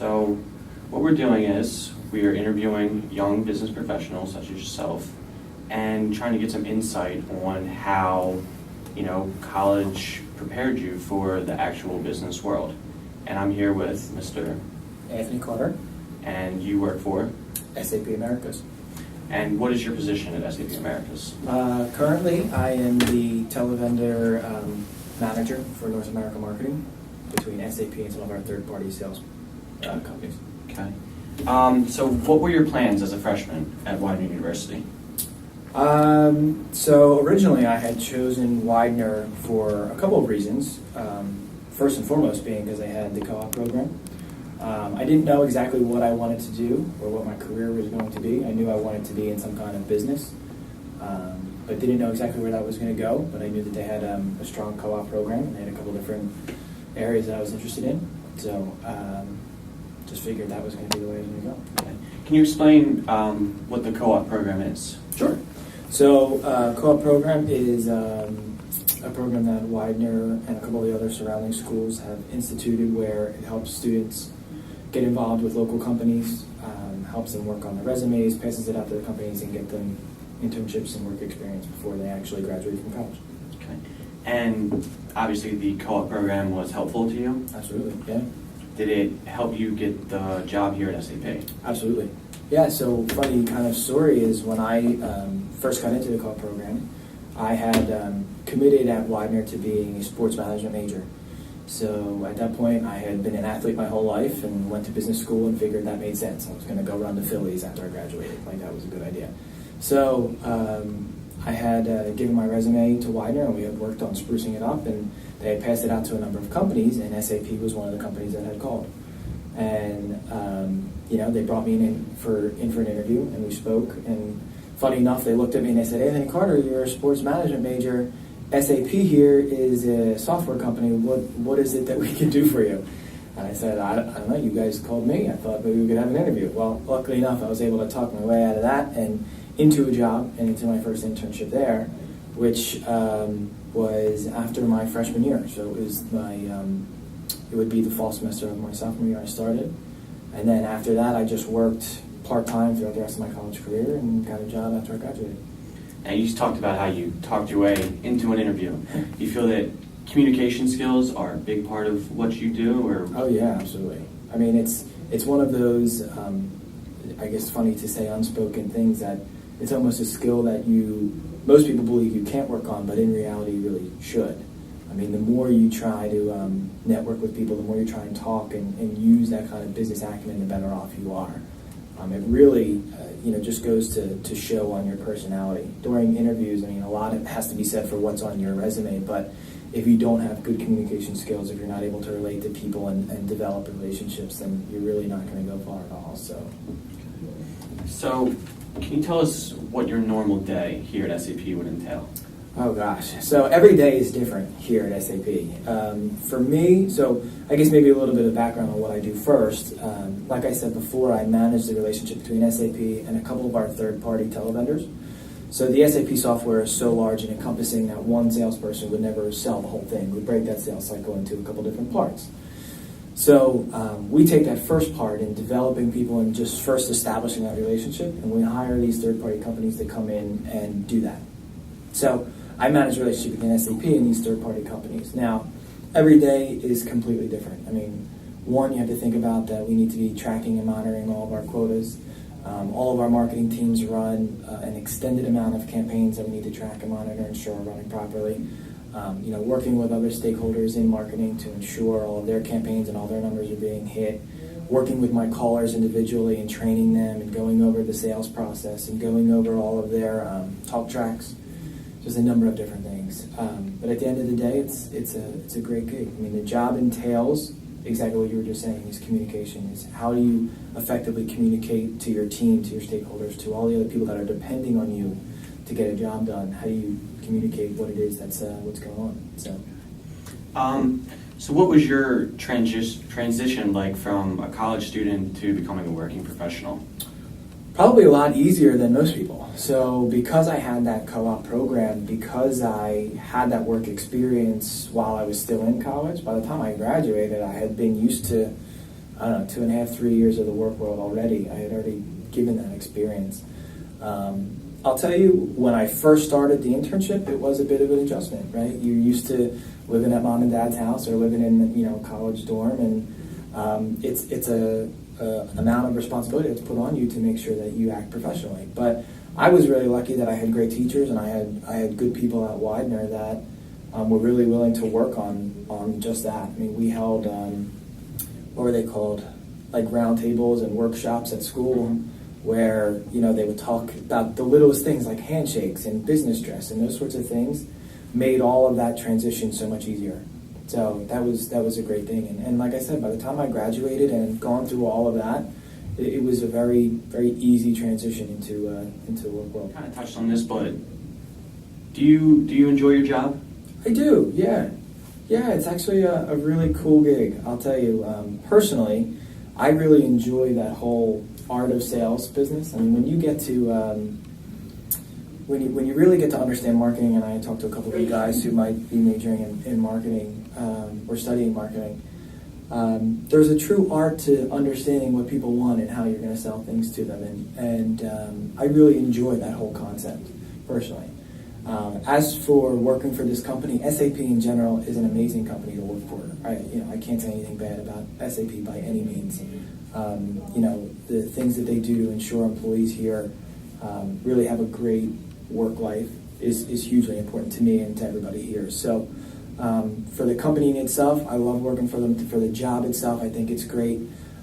So what we're doing is we are interviewing young business professionals such as yourself and trying to get some insight on how, college prepared you for the actual business world. And I'm here with Mr. Anthony Carter, And you work for? SAP Americas. And what is your position at SAP Americas? Currently, I am the televendor manager for North America marketing between SAP and some of our third-party sales companies. Okay. So what were your plans as a freshman at Widener University? So originally I had chosen Widener for a couple of reasons. First and foremost being because I had the co-op program. I didn't know exactly what I wanted to do or what my career was going to be. I knew I wanted to be in some kind of business, but didn't know exactly where that was going to go. But I knew that they had a strong co-op program and they had a couple different areas that I was interested in. So just figured that was going to be the way I was going to go. Okay. Can you explain what the co-op program is? Sure. So co-op program is a program that Widener and a couple of the other surrounding schools have instituted where it helps students get involved with local companies, helps them work on their resumes, passes it out to the companies and get them internships and work experience before they actually graduate from college. Okay. And obviously the co-op program was helpful to you? Absolutely, yeah. Did it help you get the job here at SAP? Absolutely. Yeah, so funny kind of story is when I first got into the co-op program, I had committed at Widener to being a sports management major. So at that point, I had been an athlete my whole life and went to business school and figured that made sense. I was going to go run the Phillies after I graduated. Like, that was a good idea. So I had given my resume to Widener, and we had worked on sprucing it up, and they had passed it out to a number of companies, and SAP was one of the companies that had called. And, they brought me in for an interview, and we spoke, and funny enough, they looked at me and they said, Anthony Carter, you're a sports management major. SAP here is a software company. What is it that we can do for you? And I said, I don't know. You guys called me. I thought maybe we could have an interview. Well, luckily enough, I was able to talk my way out of that and into a job and into my first internship there, which was after my freshman year. So it was it would be the fall semester of my sophomore year I started. And then after that, I just worked part-time throughout the rest of my college career and got a job after I graduated. And you just talked about how you talked your way into an interview. Do you feel that communication skills are a big part of what you do? Or? Oh yeah, absolutely. I mean, it's one of those, I guess funny to say, unspoken things that it's almost a skill that most people believe you can't work on, but in reality you really should. I mean, the more you try to network with people, the more you try and talk and use that kind of business acumen, the better off you are. It really, just goes to show on your personality. During interviews, I mean, a lot has to be said for what's on your resume, but if you don't have good communication skills, if you're not able to relate to people and develop relationships, then you're really not going to go far at all. So, can you tell us what your normal day here at SAP would entail? Oh gosh, so every day is different here at SAP. For me, so I guess maybe a little bit of background on what I do first. Like I said before, I manage the relationship between SAP and a couple of our third-party televendors. So the SAP software is so large and encompassing that one salesperson would never sell the whole thing. We break that sales cycle into a couple different parts. So we take that first part in developing people and just first establishing that relationship, and we hire these third-party companies to come in and do that. So I manage the relationship between SAP and these third-party companies. Now, every day is completely different. I mean, one, you have to think about that we need to be tracking and monitoring all of our quotas. All of our marketing teams run an extended amount of campaigns that we need to track and monitor and ensure are running properly. Working with other stakeholders in marketing to ensure all of their campaigns and all their numbers are being hit. Working with my callers individually and training them and going over the sales process and going over all of their talk tracks. Just a number of different things. But at the end of the day, it's a great gig. I mean, the job entails exactly what you were just saying, is communication. Is how do you effectively communicate to your team, to your stakeholders, to all the other people that are depending on you to get a job done? How do you communicate what it is that's what's going on? So what was your transition like from a college student to becoming a working professional? Probably a lot easier than most people. So because I had that co-op program, because I had that work experience while I was still in college, by the time I graduated, I had been used to I don't know, 2.5, 3 years of the work world already. I had already given that experience. I'll tell you, when I first started the internship, it was a bit of an adjustment, right? You're used to living at mom and dad's house or living in, college dorm, and it's a amount of responsibility that's put on you to make sure that you act professionally. But I was really lucky that I had great teachers, and I had good people at Widener that were really willing to work on just that. I mean, we held what were they called, like roundtables and workshops at school, where they would talk about the littlest things like handshakes and business dress and those sorts of things, made all of that transition so much easier. So that was a great thing. And like I said, by the time I graduated and gone through all of that, it was a very, very easy transition into the work world. Kind of touched on this, but do you enjoy your job? I do, yeah. Yeah, it's actually a really cool gig, I'll tell you. Personally, I really enjoy that whole art of sales business. I mean, when you get to when you really get to understand marketing, and I talked to a couple of you guys who might be majoring in marketing or studying marketing, there's a true art to understanding what people want and how you're going to sell things to them, and I really enjoy that whole concept personally. As for working for this company, SAP in general is an amazing company to work for. I can't say anything bad about SAP by any means. The things that they do to ensure employees here really have a great work life is hugely important to me and to everybody here. So for the company in itself, I love working for them. For the job itself, I think it's great.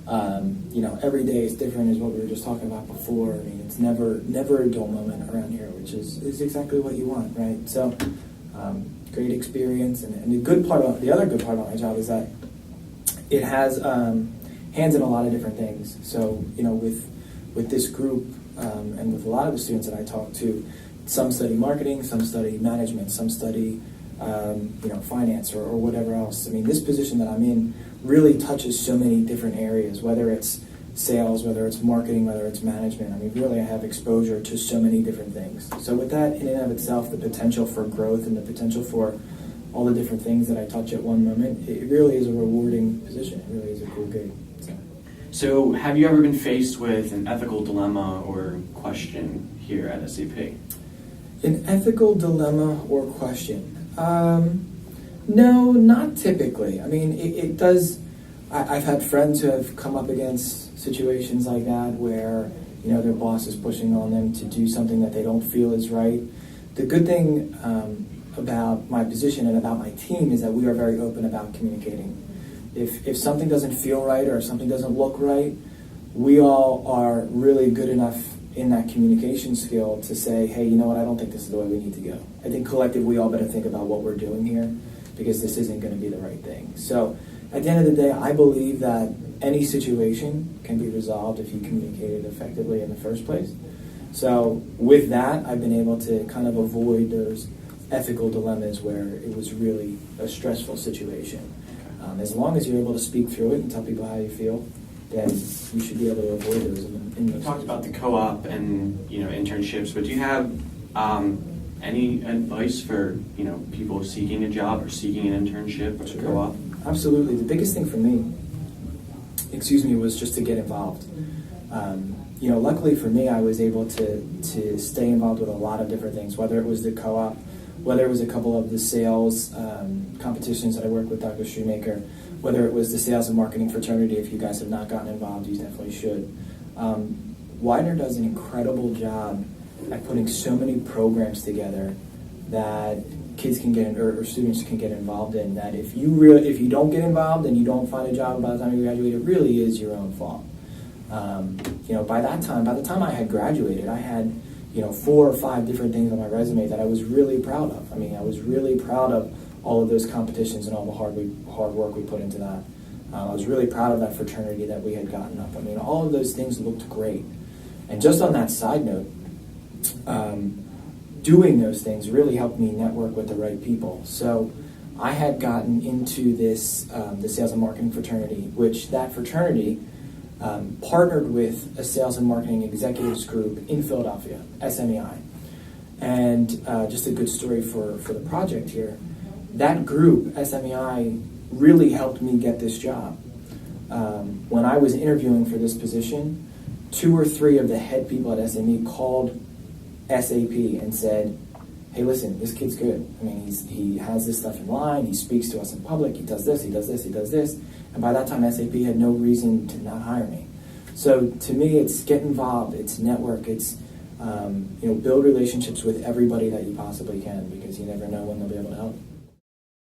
Every day is different, is what we were just talking about before. I mean, it's never a dull moment around here, which is exactly what you want, right? So great experience, and the other good part about my job is that it has hands in a lot of different things. So with this group and with a lot of the students that I talk to, some study marketing, some study management, some study finance or whatever else. I mean, this position that I'm in really touches so many different areas, whether it's sales, whether it's marketing, whether it's management. I mean, really I have exposure to so many different things. So with that in and of itself, the potential for growth and the potential for all the different things that I touch at one moment, it really is a rewarding position. It really is a cool gig. So have you ever been faced with an ethical dilemma or question here at SAP? An ethical dilemma or question? No, not typically. I mean, it does. I've had friends who have come up against situations like that where their boss is pushing on them to do something that they don't feel is right. The good thing about my position and about my team is that we are very open about communicating. If something doesn't feel right or if something doesn't look right, we all are really good enough in that communication skill to say, hey, you know what, I don't think this is the way we need to go. I think collectively we all better think about what we're doing here, because this isn't going to be the right thing. So at the end of the day, I believe that any situation can be resolved if you communicate it effectively in the first place. So with that, I've been able to kind of avoid those ethical dilemmas where it was really a stressful situation. As long as you're able to speak through it and tell people how you feel, then you should be able to avoid those. You talked about the co-op and internships, but do you have any advice for people seeking a job or seeking an internship or a co-op? Absolutely. The biggest thing for me, was just to get involved. Luckily for me, I was able to stay involved with a lot of different things, whether it was the co-op, whether it was a couple of the sales competitions that I worked with Dr. Shoemaker, whether it was the sales and marketing fraternity. If you guys have not gotten involved, you definitely should. Widener does an incredible job at putting so many programs together that kids can get or students can get involved in, that if you don't get involved and you don't find a job by the time you graduate, it really is your own fault. By the time I had graduated, I had 4 or 5 different things on my resume that I was really proud of. I mean, I was really proud of all of those competitions and all the hard work we put into that. I was really proud of that fraternity that we had gotten up. I mean, all of those things looked great. And just on that side note, doing those things really helped me network with the right people. So I had gotten into this, the sales and marketing fraternity, which that fraternity partnered with a sales and marketing executives group in Philadelphia, SMEI. And just a good story for the project here, that group, SMEI, really helped me get this job. when I was interviewing for this position, 2 or 3 of the head people at SME called SAP and said, hey, listen, this kid's good. I mean, he has this stuff in line, he speaks to us in public, he does this, he does this, he does this. And by that time, SAP had no reason to not hire me. So to me, it's get involved, it's network, it's build relationships with everybody that you possibly can, because you never know when they'll be able to help.